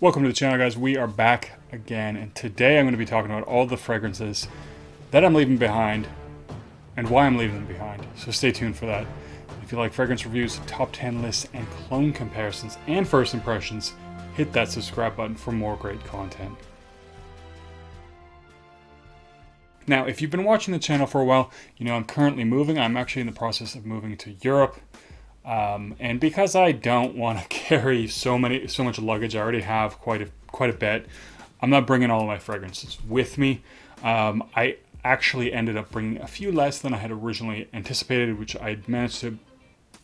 Welcome to the channel, guys. We are back again, and today I'm going to be talking about all the fragrances that I'm leaving behind and why I'm leaving them behind. So stay tuned for that. If you like fragrance reviews, top 10 lists, and clone comparisons and first impressions, hit that subscribe button for more great content. Now, if you've been watching the channel for a while, you know I'm currently moving. I'm actually in the process of moving to Europe. And because I don't want to carry so much luggage, I already have quite a bit. I'm not bringing all of my fragrances with me. I actually ended up bringing a few less than I had originally anticipated, which I managed to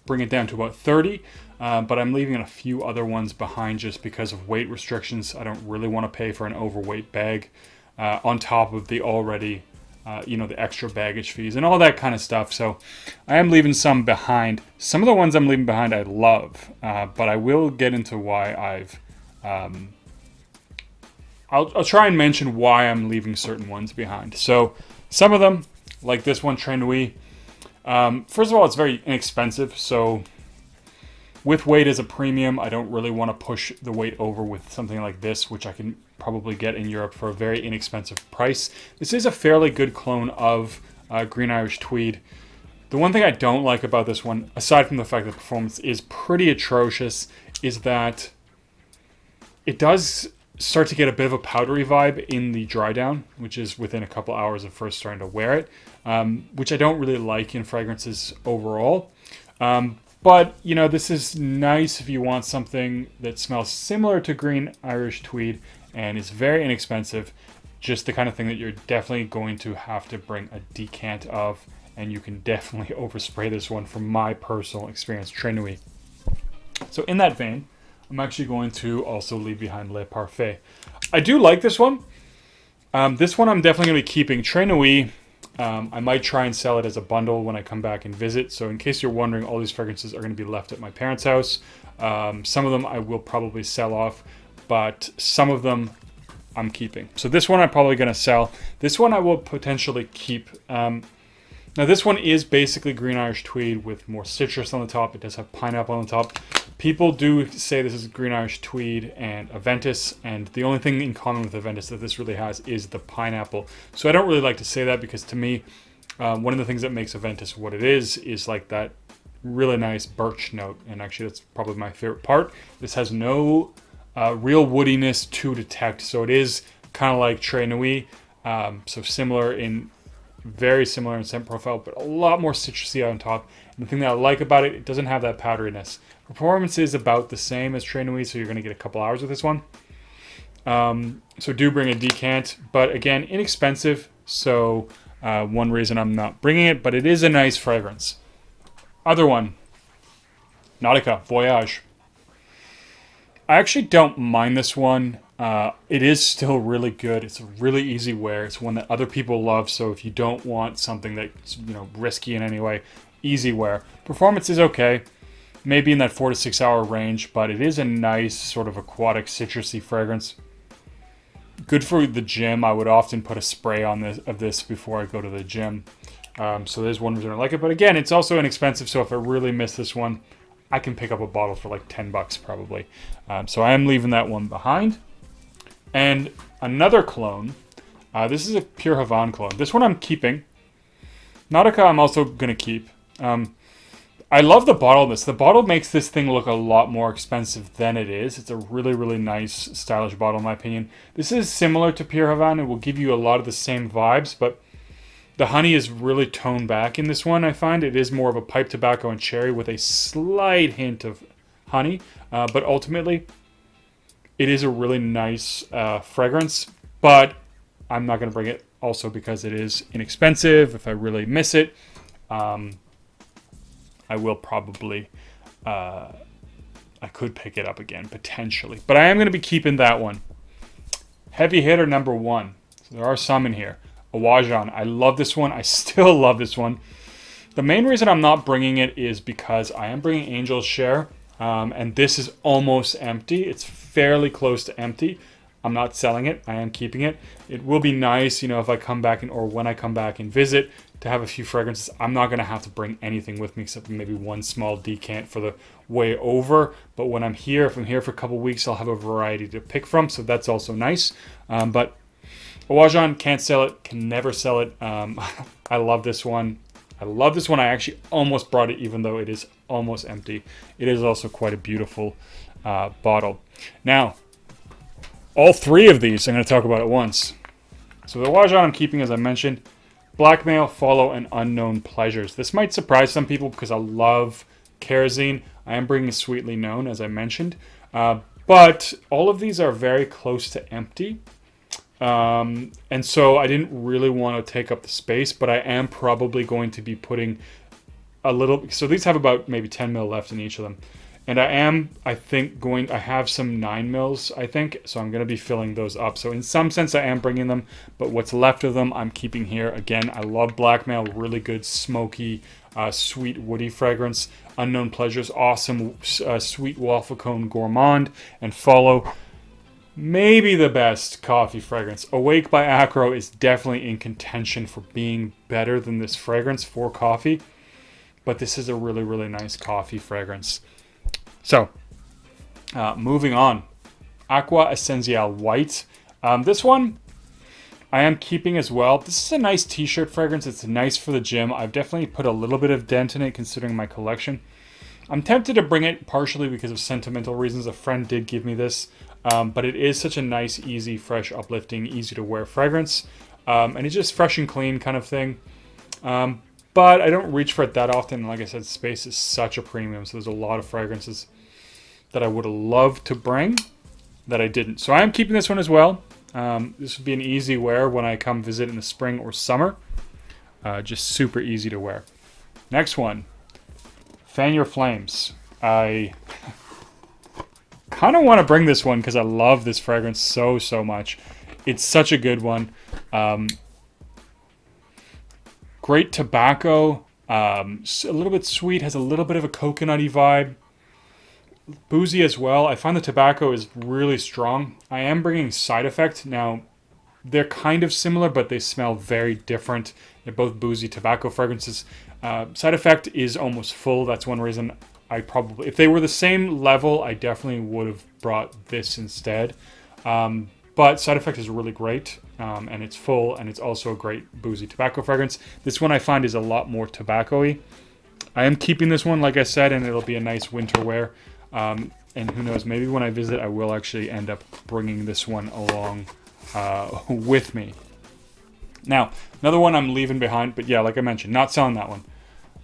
bring it down to about 30. But I'm leaving a few other ones behind just because of weight restrictions. I don't really want to pay for an overweight bag on top of the already the extra baggage fees and all that kind of stuff. So I am leaving some behind. Some of the ones I'm leaving behind I love, but I will get into why I'll try and mention why I'm leaving certain ones behind. So some of them, like this one, Trenwy. First of all, it's very inexpensive. So with weight as a premium, I don't really want to push the weight over with something like this, which I can probably get in Europe for a very inexpensive price. This is a fairly good clone of Green Irish Tweed. The one thing I don't like about this one, aside from the fact that the performance is pretty atrocious, is that it does start to get a bit of a powdery vibe in the dry down, which is within a couple hours of first starting to wear it, which I don't really like in fragrances overall. But, you know, this is nice if you want something that smells similar to Green Irish Tweed and is very inexpensive. Just the kind of thing that you're definitely going to have to bring a decant of, and you can definitely overspray this one from my personal experience, Trenwy. So in that vein, I'm actually going to also leave behind Le Parfait. I do like this one. This one I'm definitely going to be keeping. Trenwy. I might try and sell it as a bundle when I come back and visit. So in case you're wondering, all these fragrances are going to be left at my parents' house. Some of them I will probably sell off, but some of them I'm keeping. So this one I'm probably going to sell. This one I will potentially keep. Now this one is basically Green Irish Tweed with more citrus on the top. It does have pineapple on the top. People do say this is Green Irish Tweed and Aventus, and the only thing in common with Aventus that this really has is the pineapple. So I don't really like to say that because to me, one of the things that makes Aventus what it is like that really nice birch note, and actually that's probably my favorite part. This has no real woodiness to detect, so it is kind of like Trenwy, so very similar in scent profile, but a lot more citrusy on top. And the thing that I like about it, it doesn't have that powderiness. Performance is about the same as Trenwy, so you're going to get a couple hours with this one. So do bring a decant, but again, inexpensive. So one reason I'm not bringing it, but it is a nice fragrance. Other one, Nautica Voyage. I actually don't mind this one. It is still really good. It's a really easy wear. It's one that other people love. So if you don't want something that's risky in any way, easy wear. Performance is okay, maybe in that 4 to 6 hour range, but it is a nice sort of aquatic citrusy fragrance. Good for the gym. I would often put a spray on this before I go to the gym. So there's one reason I like it. But again, it's also inexpensive. So if I really miss this one, I can pick up a bottle for like $10 probably. So I am leaving that one behind. And another clone. This is a Purehavan clone. This one I'm keeping. Nautica I'm also going to keep. I love the bottle of this. The bottle makes this thing look a lot more expensive than it is. It's a really, really nice, stylish bottle in my opinion. This is similar to Purehavan. It will give you a lot of the same vibes, but the honey is really toned back in this one, I find. It is more of a pipe tobacco and cherry with a slight hint of honey. But ultimately, it is a really nice fragrance. But I'm not going to bring it also because it is inexpensive. If I really miss it, I will probably, I could pick it up again, potentially. But I am going to be keeping that one. Heavy hitter number 1. So there are some in here. Awajan. I love this one. I still love this one. The main reason I'm not bringing it is because I am bringing Angel's Share. And this is almost empty. It's fairly close to empty. I'm not selling it. I am keeping it. It will be nice, you know, if I come back or when I come back and visit, to have a few fragrances. I'm not going to have to bring anything with me except maybe one small decant for the way over. But when I'm here, if I'm here for a couple weeks, I'll have a variety to pick from. So that's also nice. But Awajan, can't sell it, can never sell it. I love this one. I actually almost brought it even though it is almost empty. It is also quite a beautiful bottle. Now, all three of these I'm going to talk about at once. So the Awajan I'm keeping, as I mentioned, Blackmail, Follow, and Unknown Pleasures. This might surprise some people because I love kerosene. I am bringing Sweetly Known, as I mentioned. But all of these are very close to empty. And so I didn't really want to take up the space, but I am probably going to be putting a little... So these have about maybe 10 mil left in each of them. And I have some 9 mils, I think, so I'm going to be filling those up. So in some sense, I am bringing them, but what's left of them, I'm keeping here. Again, I love Blackmail, really good, smoky, sweet, woody fragrance. Unknown Pleasures, awesome, sweet waffle cone gourmand. And Follow, maybe the best coffee fragrance. Awake by Acro is definitely in contention for being better than this fragrance for coffee, but this is a really, really nice coffee fragrance. So, moving on. Aquaessenzial White. This one I am keeping as well. This is a nice t-shirt fragrance. It's nice for the gym. I've definitely put a little bit of dent in it considering my collection. I'm tempted to bring it partially because of sentimental reasons. A friend did give me this. But it is such a nice, easy, fresh, uplifting, easy to wear fragrance. And it's just fresh and clean kind of thing. But I don't reach for it that often. Like I said, space is such a premium. So there's a lot of fragrances that I would have loved to bring that I didn't. So I am keeping this one as well. This would be an easy wear when I come visit in the spring or summer. Just super easy to wear. Next one. Fan Your Flames. I kind of want to bring this one because I love this fragrance so much. It's such a good one. Great tobacco, a little bit sweet, has a little bit of a coconutty vibe. Boozy as well. I find the tobacco is really strong. I am bringing Side Effect. Now, they're kind of similar, but they smell very different. They're both boozy tobacco fragrances. Side Effect is almost full. That's one reason I probably... If they were the same level, I definitely would have brought this instead. But Side Effect is really great, and it's full, and it's also a great boozy tobacco fragrance. This one I find is a lot more tobacco-y. I am keeping this one, like I said, and it'll be a nice winter wear. And who knows, maybe when I visit, I will actually end up bringing this one along with me. Now, another one I'm leaving behind, but yeah, like I mentioned, not selling that one.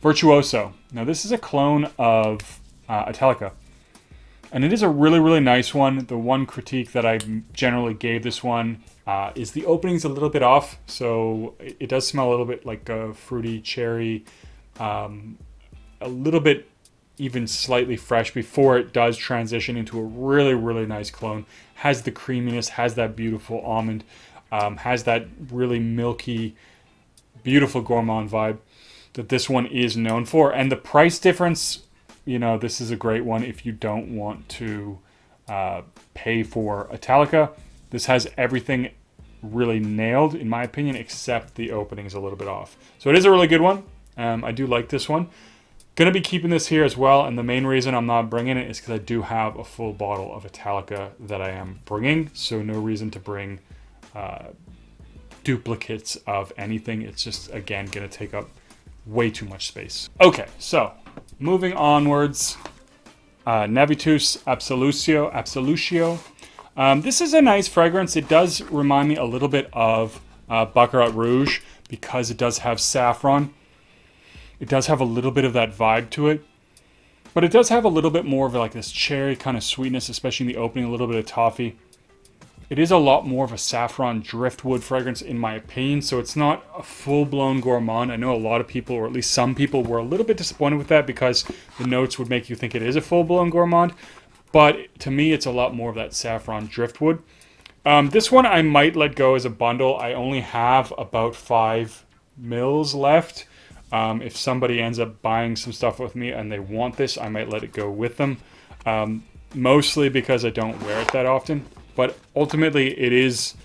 Virtuoso. Now, this is a clone of Italica. And it is a really, really nice one. The one critique that I generally gave this one is the opening's a little bit off. So it does smell a little bit like a fruity cherry. A little bit even slightly fresh before it does transition into a really, really nice clone. Has the creaminess, has that beautiful almond, has that really milky, beautiful gourmand vibe that this one is known for. And the price difference, you know, this is a great one if you don't want to pay for Italica. This has everything really nailed, in my opinion, except the opening is a little bit off. So it is a really good one. I do like this one. Going to be keeping this here as well, and the main reason I'm not bringing it is because I do have a full bottle of Italica that I am bringing, so no reason to bring duplicates of anything. It's just, again, going to take up way too much space. Okay, so moving onwards, navitus, absolutio. This is a nice fragrance. It does remind me a little bit of Baccarat Rouge because it does have saffron. It does have a little bit of that vibe to it, but it does have a little bit more of like this cherry kind of sweetness, especially in the opening, a little bit of toffee. It is a lot more of a saffron driftwood fragrance in my opinion, so it's not a full-blown gourmand. I know a lot of people, or at least some people, were a little bit disappointed with that because the notes would make you think it is a full-blown gourmand, but to me it's a lot more of that saffron driftwood. This one I might let go as a bundle. I only have about 5 mils left. If somebody ends up buying some stuff with me and they want this, I might let it go with them. Mostly because I don't wear it that often. but ultimately it is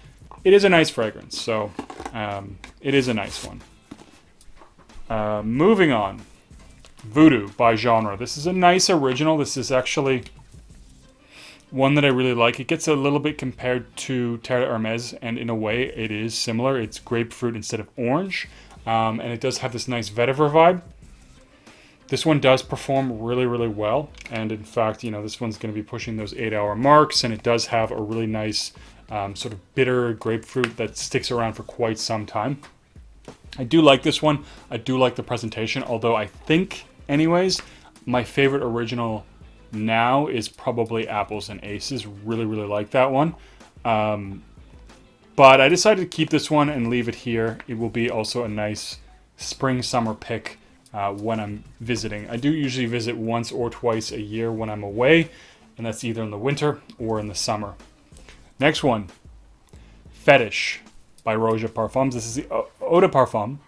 a nice fragrance. So it is a nice one. Moving on, Voodoo by Genre. This is a nice original. This is actually one that I really like. It gets a little bit compared to Terre Hermes, and in a way it is similar. It's grapefruit instead of orange, and it does have this nice vetiver vibe. This one does perform really, really well, and in fact, you know, this one's going to be pushing those 8-hour marks, and it does have a really nice sort of bitter grapefruit that sticks around for quite some time. I do like this one. I do like the presentation, although I think, anyways, my favorite original now is probably Apples and Aces. Really, really like that one. But I decided to keep this one and leave it here. It will be also a nice spring-summer pick when I'm visiting. I do usually visit once or twice a year when I'm away, and that's either in the winter or in the summer. Next one, Fetish by Roge Parfums. This is the Eau de Parfum.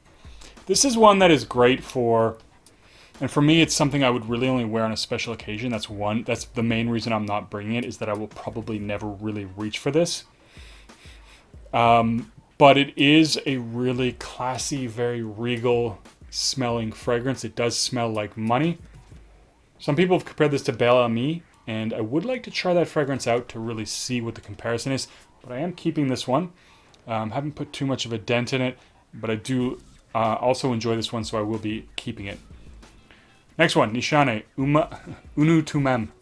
This is one that is great for, and for me, it's something I would really only wear on a special occasion. That's the main reason I'm not bringing it, is that I will probably never really reach for this. But it is a really classy, very regal smelling fragrance. It does smell like money. Some people have compared this to Bel Ami, and I would like to try that fragrance out to really see what the comparison is. But I am keeping this one. Haven't put too much of a dent in it, but I do also enjoy this one, so I will be keeping it. Next one, Nishani, Unu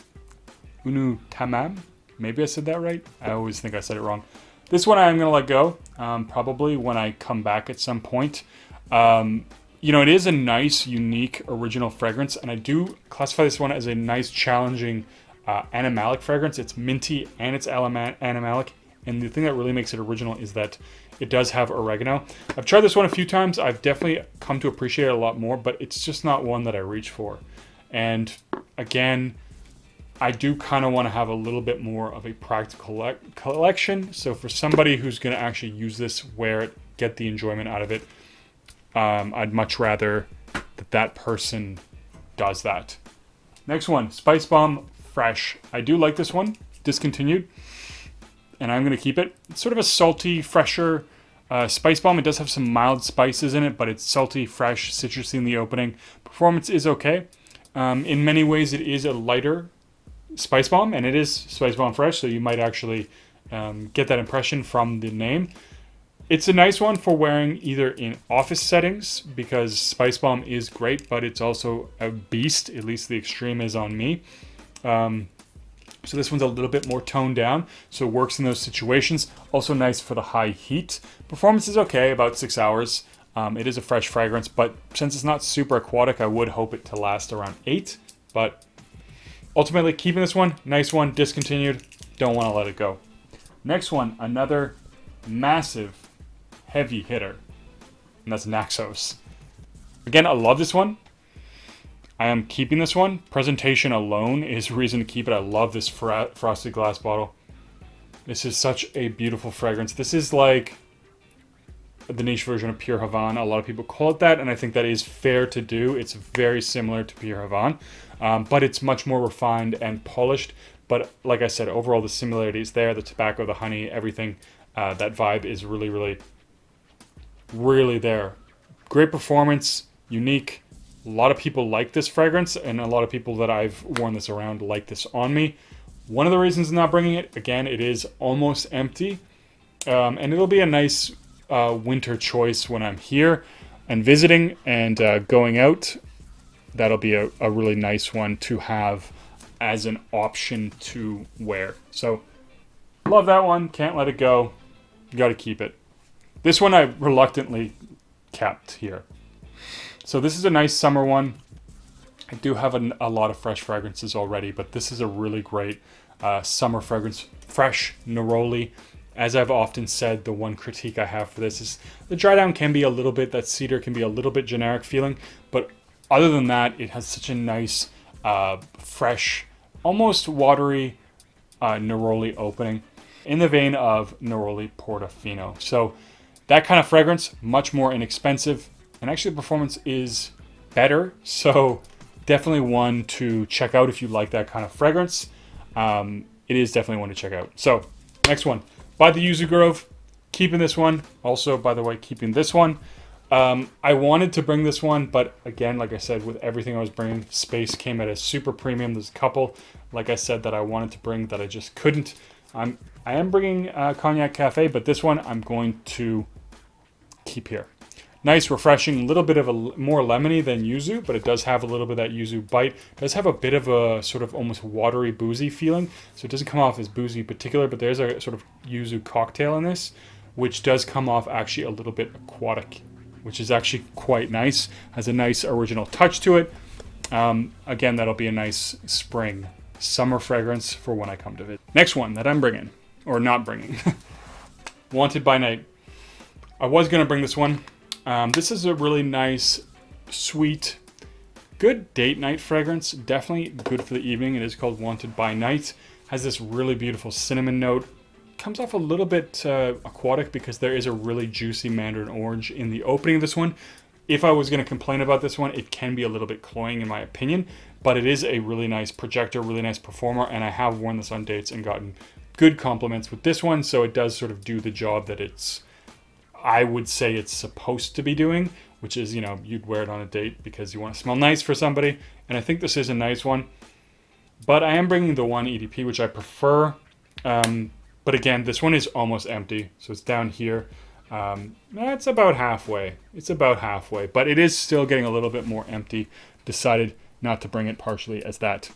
Tamam. Maybe I said that right. I always think I said it wrong. This one I am going to let go, probably when I come back at some point. You know, it is a nice, unique, original fragrance, and I do classify this one as a nice, challenging animalic fragrance. It's minty and it's animalic, and the thing that really makes it original is that it does have oregano. I've tried this one a few times. I've definitely come to appreciate it a lot more, but it's just not one that I reach for. And again, I do kind of want to have a little bit more of a practical collection. So for somebody who's going to actually use this, wear it, get the enjoyment out of it, I'd much rather that person does that. Next one, Spice Bomb Fresh. I do like this one, discontinued, and I'm going to keep it. It's sort of a salty, fresher Spice Bomb. It does have some mild spices in it, but it's salty, fresh, citrusy in the opening. Performance is okay. In many ways, it is a lighter Spice Bomb, and it is Spice Bomb Fresh, so you might actually get that impression from the name. It's a nice one for wearing either in office settings, because Spice Bomb is great, but it's also a beast, at least the extreme is on me. So this one's a little bit more toned down, so it works in those situations. Also nice for the high heat. Performance is okay, about 6 hours. It is a fresh fragrance, but since it's not super aquatic, I would hope it to last around 8. But ultimately, keeping this one, nice one, discontinued, don't want to let it go. Next one, another massive heavy hitter, and that's Naxos. Again, I love this one. I am keeping this one. Presentation alone is reason to keep it. I love this frosted glass bottle. This is such a beautiful fragrance. This is like the niche version of Purehavan. A lot of people call it that, and I think that is fair to do. It's very similar to Purehavan, but it's much more refined and polished. But like I said, overall the similarity is there. The tobacco, the honey, everything, that vibe is really, really, really there. Great performance, unique. A lot of people like this fragrance, and a lot of people that I've worn this around like this on me. One of the reasons I'm not bringing it, again, it is almost empty, and it'll be a nice winter choice when I'm here and visiting and going out. That'll be a really nice one to have as an option to wear. So love that one, can't let it go, got to keep it. This one I reluctantly kept here. So this is a nice summer one. I do have a lot of fresh fragrances already, but this is a really great summer fragrance. Fresh Neroli. As I've often said, the one critique I have for this is the dry down can be a little bit, that cedar can be a little bit generic feeling, but other than that, it has such a nice, fresh, almost watery Neroli opening in the vein of Neroli Portofino. So that kind of fragrance, much more inexpensive, and actually the performance is better, so definitely one to check out if you like that kind of fragrance. It is definitely one to check out. So Next one, by the Yuzu Grove. Keeping this one. Also, by the way, keeping this one. I wanted to bring this one, but again, like I said, with everything I was bringing, space came at a super premium. There's a couple, like I said, that I wanted to bring that I just couldn't. I am bringing Cognac Cafe, but this one I'm going to keep here. Nice, refreshing, a little bit of a more lemony than yuzu, but it does have a little bit of that yuzu bite. It does have a bit of a sort of almost watery, boozy feeling, so it doesn't come off as boozy in particular, but there's a sort of yuzu cocktail in this, which does come off actually a little bit aquatic, which is actually quite nice. Has a nice original touch to it. Again, that'll be a nice spring, summer fragrance for when I come to visit. Next one that I'm bringing, or not bringing, Wanted by Night. I was going to bring this one. This is a really nice, sweet, good date night fragrance. Definitely good for the evening. It is called Wanted by Night. Has this really beautiful cinnamon note. Comes off a little bit aquatic because there is a really juicy mandarin orange in the opening of this one. If I was going to complain about this one, it can be a little bit cloying in my opinion, but it is a really nice projector, really nice performer, and I have worn this on dates and gotten good compliments with this one, so it does sort of do the job that I would say it's supposed to be doing, which is, you know, you'd wear it on a date because you want to smell nice for somebody, and I think this is a nice one. But I am bringing the one EDP, which I prefer, but again, this one is almost empty, so it's down here. It's about halfway. It's about halfway, but it is still getting a little bit more empty. Decided not to bring it partially as that.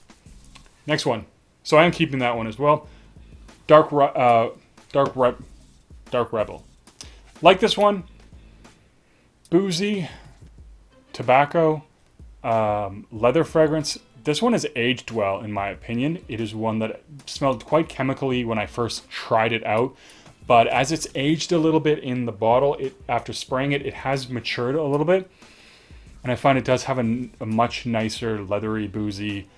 Next one. So I am keeping that one as well. Dark Rebel. Like this one. Boozy, tobacco, leather fragrance. This one has aged well, in my opinion. It is one that smelled quite chemically when I first tried it out. But as it's aged a little bit in the bottle, after spraying it, it has matured a little bit. And I find it does have a much nicer, leathery, boozy,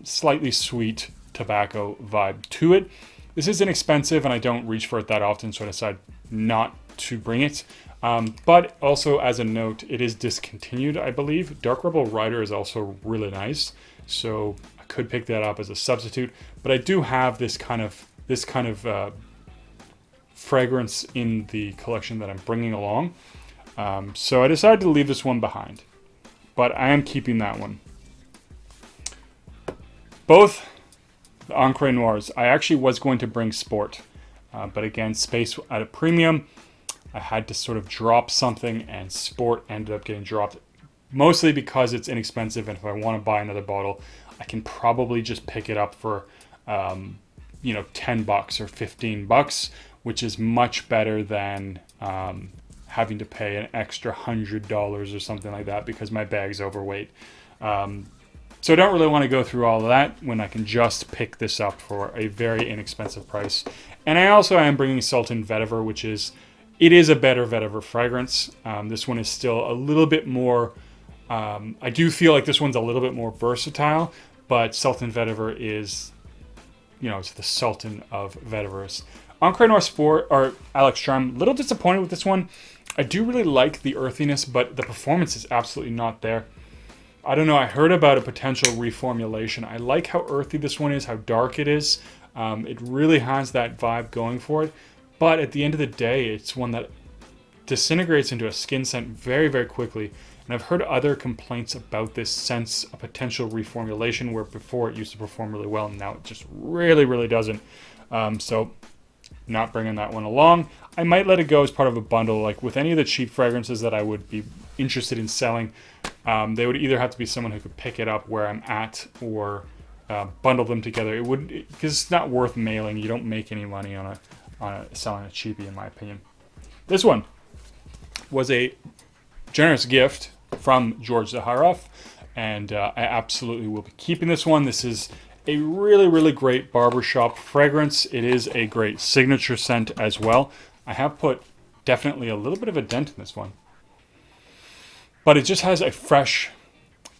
slightly sweet tobacco vibe to it. This is inexpensive, and I don't reach for it that often, so I decided not to bring it. But also, as a note, it is discontinued, I believe. Dark Rebel Rider is also really nice, so I could pick that up as a substitute. But I do have this kind of fragrance in the collection that I'm bringing along. So I decided to leave this one behind, but I am keeping that one. Both the Encre Noirs. I actually was going to bring Sport, but again, space at a premium. I had to sort of drop something, and Sport ended up getting dropped, mostly because it's inexpensive, and if I want to buy another bottle, I can probably just pick it up for, $10 or $15, which is much better than having to pay an extra $100 or something like that because my bag's overweight. So I don't really want to go through all of that when I can just pick this up for a very inexpensive price. And I also am bringing Sultan Vetiver, which is a better vetiver fragrance. This one is still a little bit more, I do feel like this one's a little bit more versatile, but Sultan Vetiver is, it's the Sultan of vetivers. Encre Noir Sport, or Alex Charm, a little disappointed with this one. I do really like the earthiness, but the performance is absolutely not there. I don't know, I heard about a potential reformulation. I like how earthy this one is, how dark it is. It really has that vibe going for it. But at the end of the day, it's one that disintegrates into a skin scent very, very quickly. And I've heard other complaints about this since a potential reformulation, where before it used to perform really well, and now it just really, really doesn't. So not bringing that one along. I might let it go as part of a bundle. Like with any of the cheap fragrances that I would be interested in selling, they would either have to be someone who could pick it up where I'm at, or bundle them together. It would, because it's not worth mailing. You don't make any money on selling a cheapie, in my opinion. This one was a generous gift from George Zaharoff, and I absolutely will be keeping this one. This is a really, really great barbershop fragrance. It is a great signature scent as well. I have put definitely a little bit of a dent in this one, but it just has a fresh,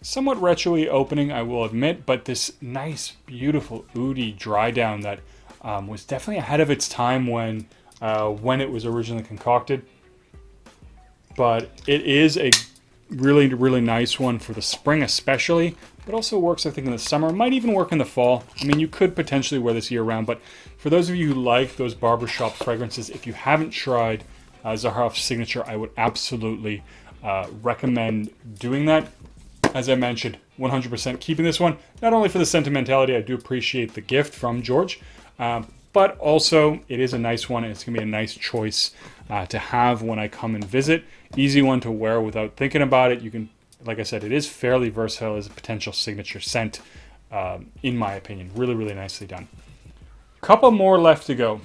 somewhat retro-y opening, I will admit, but this nice, beautiful, oudy dry down that was definitely ahead of its time when it was originally concocted. But it is a really, really nice one for the spring especially, but also works, I think, in the summer. Might even work in the fall. I mean, you could potentially wear this year-round, but for those of you who like those barbershop fragrances, if you haven't tried Zaharoff's Signature, I would absolutely recommend doing that. As I mentioned, 100% keeping this one, not only for the sentimentality, I do appreciate the gift from George, but also it is a nice one, and it's gonna be a nice choice to have when I come and visit. Easy one to wear without thinking about it. You can, like I said, it is fairly versatile as a potential signature scent, in my opinion. Really, really nicely done. Couple more left to go.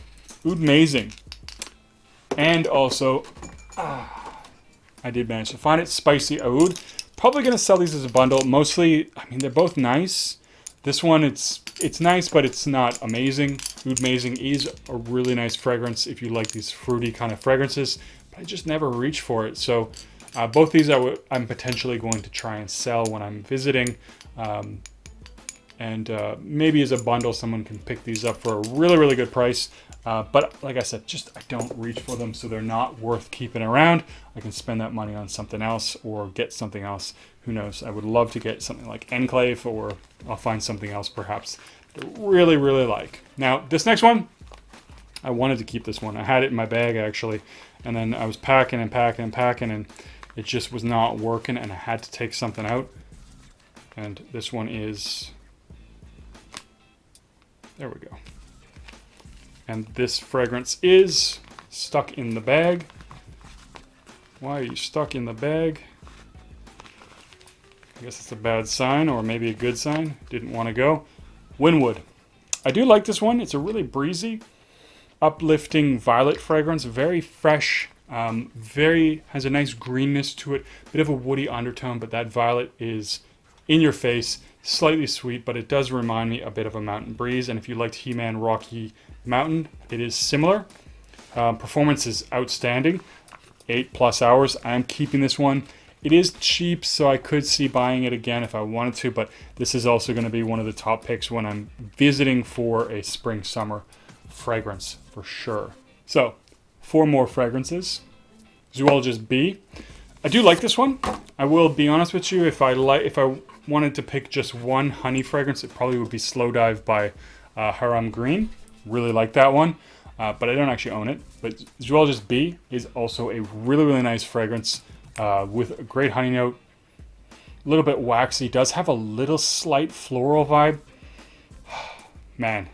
Oud Amazing. And also, I did manage to find it, Spicy Oud. Probably going to sell these as a bundle. Mostly, I mean, they're both nice. This one, it's nice, but it's not amazing. Oud Amazing is a really nice fragrance if you like these fruity kind of fragrances, but I just never reach for it. So both these I'm potentially going to try and sell when I'm visiting. And maybe as a bundle, someone can pick these up for a really, really good price. But like I said, I don't reach for them, so they're not worth keeping around. I can spend that money on something else or get something else. Who knows? I would love to get something like Enclave, or I'll find something else perhaps that I really, really like. Now, this next one, I wanted to keep this one. I had it in my bag, actually, and then I was packing and packing and packing, and it just was not working, and I had to take something out. And this one is... There we go. And this fragrance is stuck in the bag. Why are you stuck in the bag? I guess it's a bad sign, or maybe a good sign. Didn't want to go. Wynwood. I do like this one. It's a really breezy, uplifting violet fragrance. Very fresh. Has a nice greenness to it. Bit of a woody undertone, but that violet is in your face. Slightly sweet, but it does remind me a bit of a Mountain Breeze. And if you liked He-Man Rocky Mountain, it is similar. Performance is outstanding. 8+ hours. I'm keeping this one. It is cheap, so I could see buying it again if I wanted to, but this is also going to be one of the top picks when I'm visiting for a spring-summer fragrance for sure. So, 4 more fragrances. Zoologist B. I do like this one. I will be honest with you, if I wanted to pick just one honey fragrance, it probably would be Slow Dive by Haram Green. Really like that one, but I don't actually own it. But Zoologist B is also a really, really nice fragrance with a great honey note. A little bit waxy. Does have a little slight floral vibe. Man,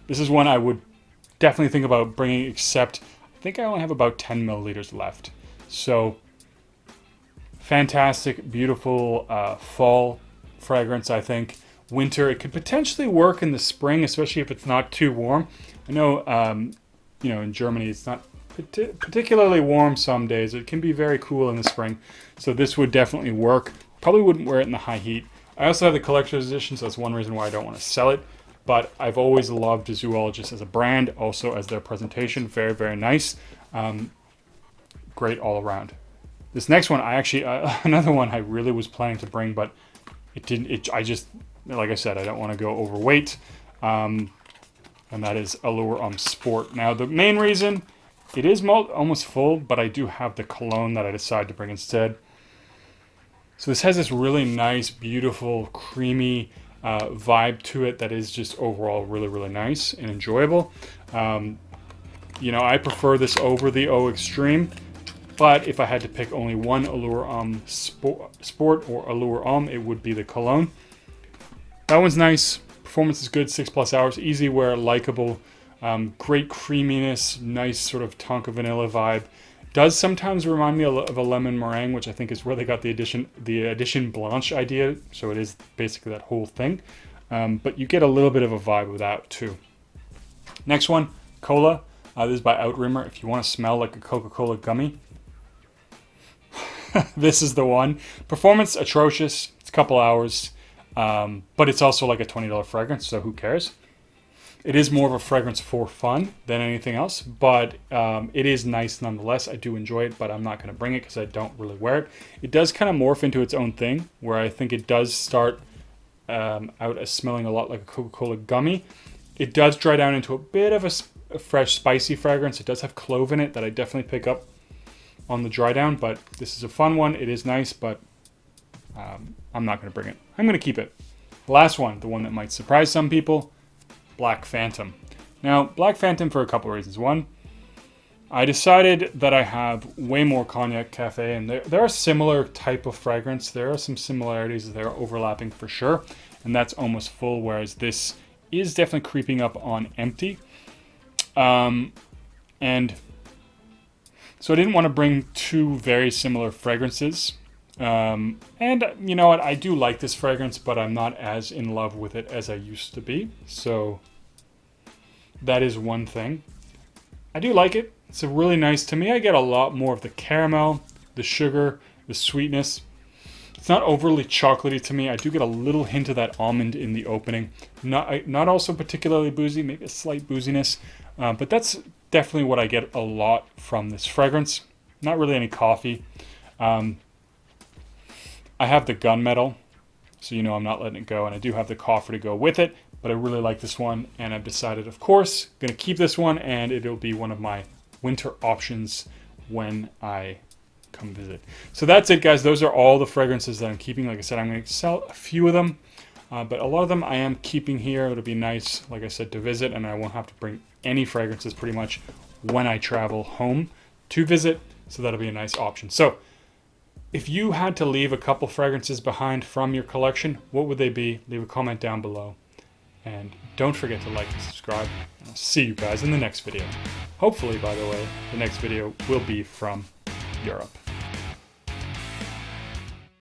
this is one I would definitely think about bringing, except I think I only have about 10 milliliters left. So, fantastic, beautiful fall fragrance, I think. Winter, it could potentially work in the spring, especially if it's not too warm. I know, in Germany, it's not particularly warm some days. It can be very cool in the spring. So this would definitely work. Probably wouldn't wear it in the high heat. I also have the collector's edition, so that's one reason why I don't want to sell it. But I've always loved Zoologist as a brand, also as their presentation. Very, very nice. Great all around. This next one, I actually, another one I really was planning to bring, but it didn't, I just, like I said, I don't want to go overweight. And that is Allure Sport. Now, the main reason, it is almost full, but I do have the Cologne that I decided to bring instead. So this has this really nice, beautiful, creamy vibe to it that is just overall really, really nice and enjoyable. I prefer this over the O Extreme. But if I had to pick only one Allure Sport or Allure it would be the Cologne. That one's nice. Performance is good, 6+ hours. Easy wear, likable. Great creaminess, nice sort of tonka vanilla vibe. Does sometimes remind me of a lemon meringue, which I think is where they got the edition Blanche idea. So it is basically that whole thing. But you get a little bit of a vibe with that too. Next one, Cola. This is by Outrimmer. If you want to smell like a Coca-Cola gummy, this is the one. Performance, atrocious. It's a couple hours. But it's also like a $20 fragrance, so who cares? It is more of a fragrance for fun than anything else, but it is nice nonetheless. I do enjoy it, but I'm not going to bring it because I don't really wear it. It does kind of morph into its own thing, where I think it does start out as smelling a lot like a Coca-Cola gummy. It does dry down into a bit of a fresh, spicy fragrance. It does have clove in it that I definitely pick up on the dry down, but this is a fun one. It is nice, but I'm not going to bring it. I'm going to keep it. Last one, the one that might surprise some people, Black Phantom. Now, Black Phantom for a couple of reasons. One, I decided that I have way more Cognac Cafe, and there are similar type of fragrance. There are some similarities. They're overlapping for sure, and that's almost full, whereas this is definitely creeping up on empty. And so I didn't want to bring two very similar fragrances. And you know what? I do like this fragrance, but I'm not as in love with it as I used to be. So that is one thing. I do like it. It's a really nice, to me, I get a lot more of the caramel, the sugar, the sweetness. It's not overly chocolatey to me. I do get a little hint of that almond in the opening. Not also particularly boozy, maybe a slight booziness. But that's definitely what I get a lot from this fragrance. Not really any coffee. I have the gunmetal, so you know I'm not letting it go. And I do have the coffee to go with it. But I really like this one. And I've decided, of course, going to keep this one. And it'll be one of my winter options when I come visit. So that's it, guys. Those are all the fragrances that I'm keeping. Like I said, I'm going to sell a few of them. But a lot of them I am keeping here. It'll be nice, like I said, to visit. And I won't have to bring any fragrances pretty much when I travel home to visit. So that'll be a nice option. So if you had to leave a couple fragrances behind from your collection, what would they be? Leave a comment down below. And don't forget to like and subscribe. I'll see you guys in the next video. Hopefully, by the way, the next video will be from Europe.